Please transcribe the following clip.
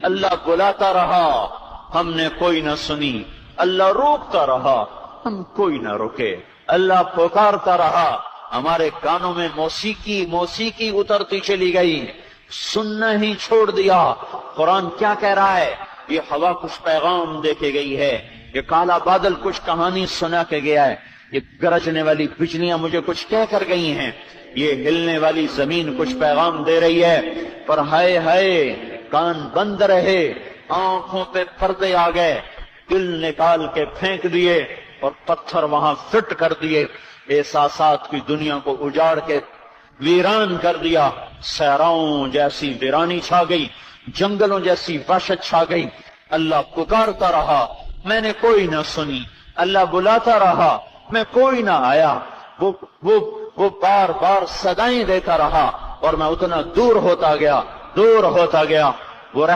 اللہ بلاتا رہا، ہم نے کوئی نہ سنی، اللہ روکتا رہا، ہم کوئی نہ رکے، اللہ پکارتا رہا، ہمارے کانوں میں موسیقی اترتی چلی گئی، سننا ہی چھوڑ دیا۔ قرآن کیا کہہ رہا ہے؟ یہ ہوا کچھ پیغام دے کے گئی ہے، یہ کالا بادل کچھ کہانی سنا کے گیا ہے، یہ گرجنے والی بجلیاں مجھے کچھ کہہ کر گئی ہیں، یہ ہلنے والی زمین کچھ پیغام دے رہی ہے، پر ہائے ہائے کان بند رہے، آنکھوں پہ پردے آ گئے، دل نکال کے پھینک دیے اور پتھر وہاں فٹ کر دیے، احساسات کی دنیا کو اجاڑ کے ویران کر دیا، صحراؤں جیسی ویرانی چھا گئی، جنگلوں جیسی وحشت چھا گئی۔ اللہ پکارتا رہا، میں نے کوئی نہ سنی، اللہ بلاتا رہا، میں کوئی نہ آیا، وہ بار بار صدائیں دیتا رہا، اور میں اتنا دور ہوتا گیا